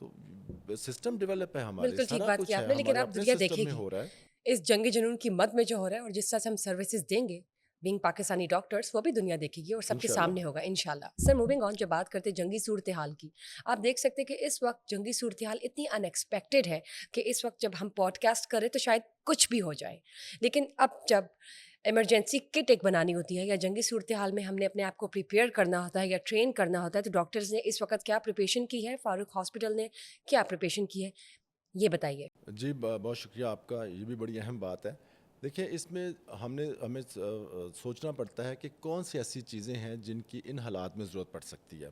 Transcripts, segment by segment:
تو system develop ہے ہمارے, بالکل ٹھیک سارا بات کچھ کیا ہے آپ نے, لیکن ہمارے اب اپنے دنیا سسٹم دیکھے میں گی ہو رہا ہے. اس جنگ جنون کی مد میں جو ہو رہا ہے, اور جس طرح سے ہم سروسز دیں گے بینگ پاکستانی ڈاکٹرس, وہ بھی دنیا دیکھے گی اور سب کے انشاءاللہ. سامنے ہوگا انشاءاللہ. سر موونگ آن, جب بات کرتے ہیں جنگی صورتحال کی, آپ دیکھ سکتے ہیں کہ اس وقت جنگی صورتحال اتنی ان ایکسپیکٹڈ ہے کہ اس وقت جب ہم پوڈ کاسٹ کریں تو شاید کچھ بھی ہو جائے, لیکن اب جب ایمرجنسی کٹ ایک بنانی ہوتی ہے یا جنگی صورتحال میں ہم نے اپنے آپ کو پریپیئر کرنا ہوتا ہے یا ٹرین کرنا ہوتا ہے, تو ڈاکٹرز نے اس وقت کیا پریپریشن کی ہے, فاروق ہاسپٹل نے کیا پریپریشن کی ہے, یہ بتائیے. جی بہت شکریہ آپ کا, یہ بھی بڑی اہم بات ہے. دیکھیں اس میں ہمیں سوچنا پڑتا ہے کہ کون سی ایسی چیزیں ہیں جن کی ان حالات میں ضرورت پڑ سکتی ہے.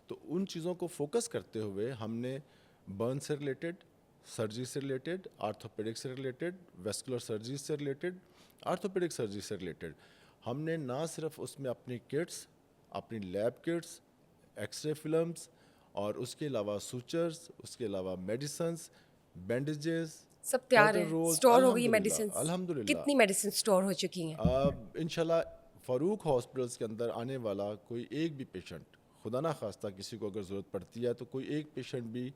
تو ان چیزوں کو فوکس کرتے ہوئے ہم نے برن سے ریلیٹڈ, سرجری سے ریلیٹڈ, آرتھوپیڈک سے ریلیٹڈ, ویسکولر سرجری سے ریلیٹڈ, آرتھوپیڈک سرجری سے ریلیٹڈ, ہم نے نہ صرف اس میں اپنی کٹس, اپنی lab kits, X ray films, اور اس کے علاوہ سوچرز, اس کے علاوہ میڈیسنس, بینڈیجز, سب تیار کاٹن ہے, رولز, اسٹور ہو گئی الحمدللہ میڈیسنس, الحمدللہ. کتنی میڈیسن اسٹور ہو چکی ہیں؟ انشاءاللہ فاروق ہاسپٹلس کے اندر آنے والا کوئی ایک بھی پیشنٹ, خدا نہ خواستہ کسی کو اگر ضرورت پڑتی ہے تو کوئی ایک پیشنٹ بھی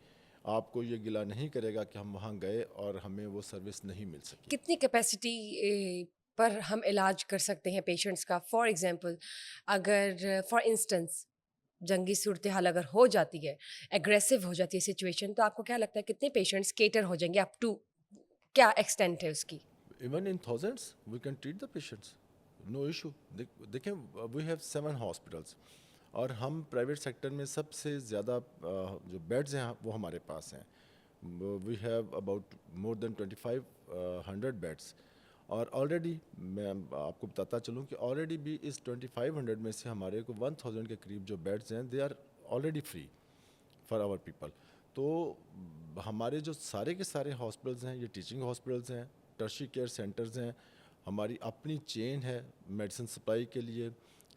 آپ کو یہ گلہ نہیں کرے گا کہ ہم وہاں گئے اور ہمیں وہ سروس نہیں مل سکی. کتنی کیپیسٹی پر ہم علاج کر سکتے ہیں پیشنٹس کا؟ فار ایگزامپل اگر فار انسٹنس جنگی صورتحال اگر ہو جاتی ہے, ایگریسو ہو جاتی ہے سچویشن, تو آپ کو کیا لگتا ہے کتنے پیشنٹس کیٹر ہو جائیں گے, اپ ٹو کیا ایکسٹینٹ ہے اس کی؟ Even in thousands we can treat the patients, no issue. دیکھیں وی ہیو 7 ہاسپٹلس, اور ہم پرائیویٹ سیکٹر میں سب سے زیادہ جو بیڈز ہیں وہ ہمارے پاس ہیں. We have about more than 2500 beds, اور آلریڈی میں آپ کو بتاتا چلوں کہ آلریڈی بھی اس 2500 میں سے ہمارے کو 1000 کے قریب جو بیڈز ہیں they are already free for our people. تو ہمارے جو سارے کے سارے ہاسپٹلز ہیں یہ ٹیچنگ ہاسپٹلز ہیں, ٹرشری کیئر سینٹرز ہیں, ہماری اپنی چین ہے میڈیسن سپلائی کے لیے,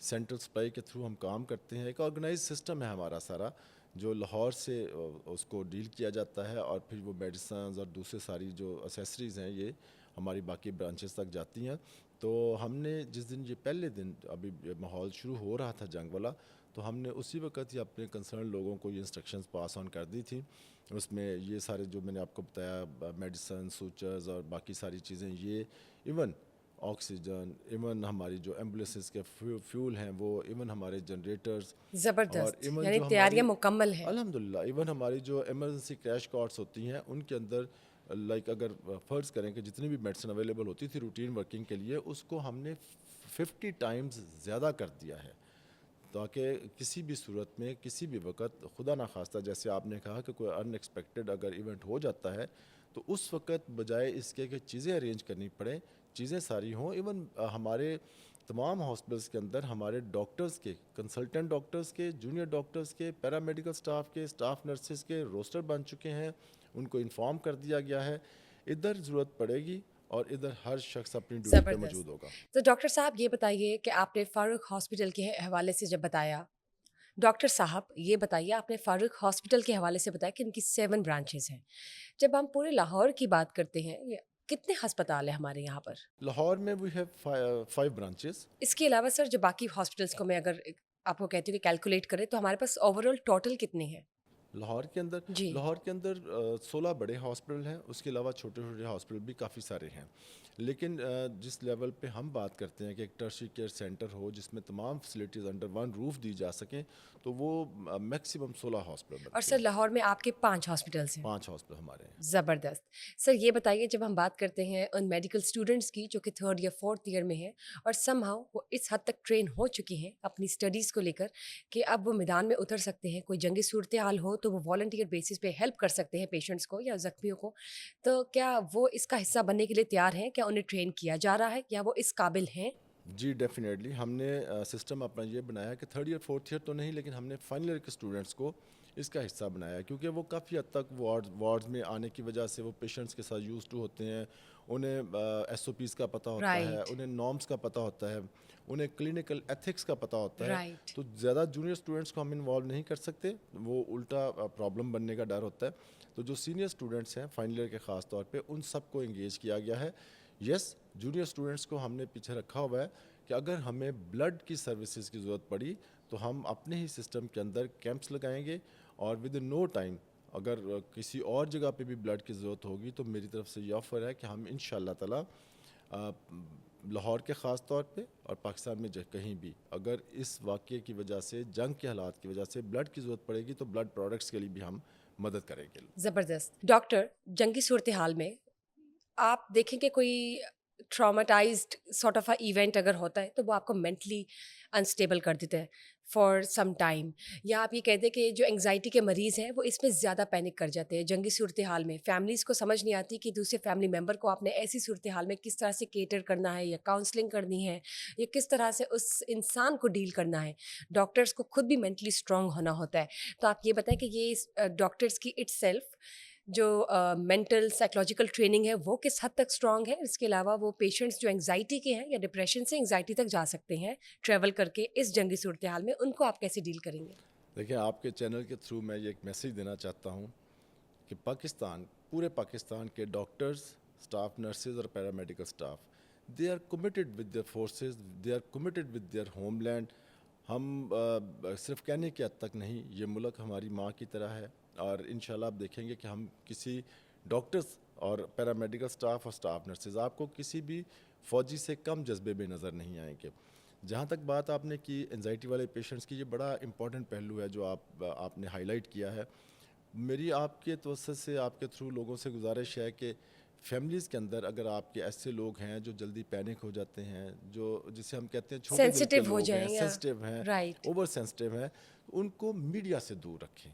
سینٹرل سپلائی کے تھرو ہم کام کرتے ہیں. ایک آرگنائز سسٹم ہے ہمارا سارا, جو لاہور سے اس کو ڈیل کیا جاتا ہے, اور پھر وہ میڈیسنز اور دوسرے ساری جو اسیسریز ہیں یہ ہماری باقی برانچز تک جاتی ہیں. تو ہم نے جس دن یہ پہلے دن ابھی ماحول شروع ہو رہا تھا جنگ والا, تو ہم نے اسی وقت ہی اپنے کنسرن لوگوں کو یہ انسٹرکشنز پاس آن کر دی تھیں. اس میں یہ سارے جو میں نے آپ کو بتایا میڈیسن, سوچرز اور باقی ساری چیزیں, یہ ایون آکسیجن, ایون ہماری جو ایمبولینسز کے فیول ہیں وہ, ایون ہمارے جنریٹرز, اور زبردست, ایون یعنی جو تیاریاں ہماری مکمل ہیں. الحمدللہ ایون ہماری جو ایمرجنسی کریش کارڈس ہوتی ہیں ان کے اندر لائک اگر فرض کریں کہ جتنی بھی میڈیسن اویلیبل ہوتی تھی روٹین ورکنگ کے لیے, اس کو ہم نے 50 ٹائمز زیادہ کر دیا ہے, تاکہ کسی بھی صورت میں کسی بھی وقت خدا نخواستہ جیسے آپ نے کہا کہ کوئی ان ایکسپیکٹڈ اگر ایونٹ ہو جاتا ہے تو اس وقت بجائے اس کے کہ چیزیں ارینج کرنی پڑیں, چیزیں ساری ہوں. ایون ہمارے تمام ہاسپٹلس کے اندر ہمارے ڈاکٹرز کے, کنسلٹنٹ ڈاکٹرز کے, جونیئر ڈاکٹرز کے, پیرامیڈیکل سٹاف کے, سٹاف نرسز کے روسٹر بن چکے ہیں, ان کو انفارم کر دیا گیا ہے. ادھر ضرورت پڑے گی اور ادھر ہر شخص اپنی ڈیوٹی پہ موجود ہوگا. تو ڈاکٹر صاحب یہ بتائیے کہ آپ نے فاروق ہاسپٹل کے حوالے سے جب بتایا, ڈاکٹر صاحب یہ بتائیے آپ نے فاروق ہاسپٹل کے حوالے سے بتایا کہ ان کی 7 برانچز ہیں, جب ہم پورے لاہور کی بات کرتے ہیں کتنے ہسپتال ہیں ہمارے یہاں پر؟ لاہور میں وی ہیو 5 برانچز. اس کے علاوہ سر جو باقی ہاسپٹلس کو میں اگر آپ کو کہتی ہوں کہ کیلکولیٹ کریں تو ہمارے پاس اوور آل ٹوٹل کتنے ہیں؟ لاہور جی کے اندر 16 بڑے ہاسپٹل ہیں, اس کے علاوہ چھوٹے چھوٹے ہاسپٹل بھی کافی سارے ہیں. لیکن جس لیول پہ ہم بات کرتے ہیں کہ ایک ٹرشری کیئر سینٹر ہو جس میں تمام فیسلٹیز انڈر ون روف دی جا سکیں, تو وہ میکسیمم 16 ہاسپٹل اور بنتے سر ہیں. لاہور میں آپ کے 5 ہاسپٹلس ہیں. 5 ہاسپٹل ہمارے ہیں. زبردست. سر یہ بتائیے جب ہم بات کرتے ہیں ان میڈیکل اسٹوڈنٹس کی جو کہ 3rd یا 4th ایئر میں ہیں اور سم ہاؤ وہ اس حد تک ٹرین ہو چکی ہیں اپنی اسٹڈیز کو لے کر کہ اب وہ میدان میں اتر سکتے ہیں, کوئی جنگی صورتحال ہو تو وہ والنٹیئر بیسس پہ ہیلپ کر سکتے ہیں پیشنٹس کو یا زخمیوں کو, تو کیا وہ اس کا حصہ بننے کے لیے تیار ہیں؟ کیا انہیں ٹرین کیا جا رہا ہے, کیا وہ اس قابل ہیں؟ جی ڈیفینیٹلی ہم نے سسٹم اپنا یہ بنایا کہ 3rd ایئر 4th ایئر تو نہیں, لیکن ہم نے فائنل ایئر کے اسٹوڈنٹس کو اس کا حصہ بنایا, کیونکہ وہ کافی حد تک وارڈز میں آنے کی وجہ سے وہ پیشنٹس کے ساتھ یوز ٹو ہوتے ہیں, انہیں ایس او پیز کا پتہ ہوتا ہے, رائٹ انہیں نارمس کا پتہ ہوتا ہے, انہیں کلینکل ایتھکس کا پتہ ہوتا ہے. رائٹ. تو زیادہ جونیئر اسٹوڈنٹس کو ہم انوالو نہیں کر سکتے, وہ الٹا پرابلم بننے کا ڈر ہوتا ہے. تو جو سینئر اسٹوڈنٹس ہیں فائنل ایئر کے خاص طور پہ ان سب کو انگیج کیا گیا ہے. یس جونیئر اسٹوڈنٹس کو ہم نے پیچھے رکھا ہوا ہے کہ اگر ہمیں بلڈ کی سروسز کی ضرورت پڑی تو ہم اپنے ہی سسٹم کے اندر کیمپس لگائیں گے, اور ود ان نو ٹائم اگر کسی اور جگہ پہ بھی بلڈ کی ضرورت ہوگی تو میری طرف سے یہ آفر ہے کہ ہم انشاءاللہ تعالی لاہور کے خاص طور پہ اور پاکستان میں کہیں بھی اگر اس واقعے کی وجہ سے جنگ کے حالات کی وجہ سے بلڈ کی ضرورت پڑے گی تو بلڈ پروڈکٹس کے لیے بھی ہم مدد کریں گے. زبردست. ڈاکٹر، جنگی صورتحال میں آپ دیکھیں کہ کوئی ٹراماٹائزڈ سارٹ آف ایونٹ اگر ہوتا ہے تو وہ آپ کو مینٹلی انسٹیبل کر دیتا ہے فار سم ٹائم، یا آپ یہ کہتے ہیں کہ جو انگزائٹی کے مریض ہیں وہ اس میں زیادہ پینک کر جاتے ہیں جنگی صورتحال میں. فیملیز کو سمجھ نہیں آتی کہ دوسرے فیملی ممبر کو آپ نے ایسی صورتحال میں کس طرح سے کیٹر کرنا ہے، یا کاؤنسلنگ کرنی ہے، یا کس طرح سے اس انسان کو ڈیل کرنا ہے. ڈاکٹرس کو خود بھی مینٹلی اسٹرانگ ہونا ہوتا ہے. تو آپ یہ بتائیں کہ یہ ڈاکٹرس کی اٹ سیلف جو مینٹل سائیکولوجیکل ٹریننگ ہے وہ کس حد تک اسٹرانگ ہے؟ اس کے علاوہ وہ پیشنٹس جو انگزائٹی کے ہیں یا ڈپریشن سے انگزائٹی تک جا سکتے ہیں ٹریول کر کے اس جنگی صورتحال میں، ان کو آپ کیسے ڈیل کریں گے؟ دیکھیں، آپ کے چینل کے تھرو میں یہ ایک میسیج دینا چاہتا ہوں کہ پورے پاکستان کے ڈاکٹرز، اسٹاف، نرسز اور paramedical staff, they are committed with their forces, they are committed with their homeland. ہم صرف کہنے کی حد تک نہیں، یہ ملک ہماری ماں کی طرح ہے اور انشاءاللہ آپ دیکھیں گے کہ ہم کسی ڈاکٹرز اور پیرامیڈیکل اسٹاف اور اسٹاف نرسز آپ کو کسی بھی فوجی سے کم جذبے میں نظر نہیں آئیں گے. جہاں تک بات آپ نے کی انزائٹی والے پیشنٹس کی، یہ بڑا امپورٹنٹ پہلو ہے جو آپ نے ہائی لائٹ کیا ہے. میری آپ کے توسط سے، آپ کے تھرو لوگوں سے گزارش ہے کہ فیملیز کے اندر اگر آپ کے ایسے لوگ ہیں جو جلدی پینک ہو جاتے ہیں، جو جسے ہم کہتے ہیں چھوٹے دل کے سینسٹیو ہو لوگ ہیں، جائیں یا سینسٹیو ہیں، رائٹ، اوور سینسٹیو ہیں، ان کو میڈیا سے دور رکھیں،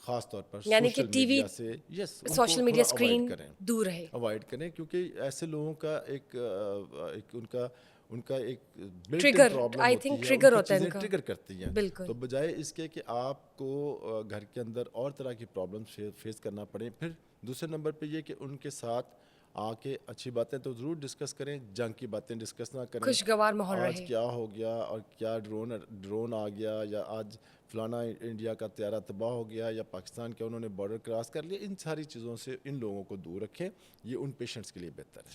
خاص طور پر یعنی کہ سوشل ٹی وی، میڈیا سے. یس، ان کو سوشل میڈیا تھوڑا اوائڈ اسکرین کریں، دور رہے. کیونکہ ایسے لوگوں کا ایک ان کا ایک بلٹ ان ٹریگر، پرابلم آئی ہوتی تھنک ہے، ان ٹریگر کی ہوتا ہے ان چیزیں کا. ٹریگر کرتی ہیں. بالکل. تو بجائے اس کے کہ آپ کو گھر کے اندر اور طرح کی پرابلمس فیس کرنا پڑے، پھر دوسرے نمبر پہ یہ کہ ان کے ساتھ آ کے اچھی باتیں تو ضرور ڈسکس کریں، جنگ کی باتیں ڈسکس نہ کریں. خوشگوار ماحول آج رہے. کیا ہو گیا اور کیا ڈرون آ گیا، یا آج فلانا انڈیا کا طیارہ تباہ ہو گیا، یا پاکستان کے انہوں نے بارڈر کراس کر لیا، ان ساری چیزوں سے ان لوگوں کو دور رکھیں. یہ ان پیشنٹس کے لیے بہتر ہے.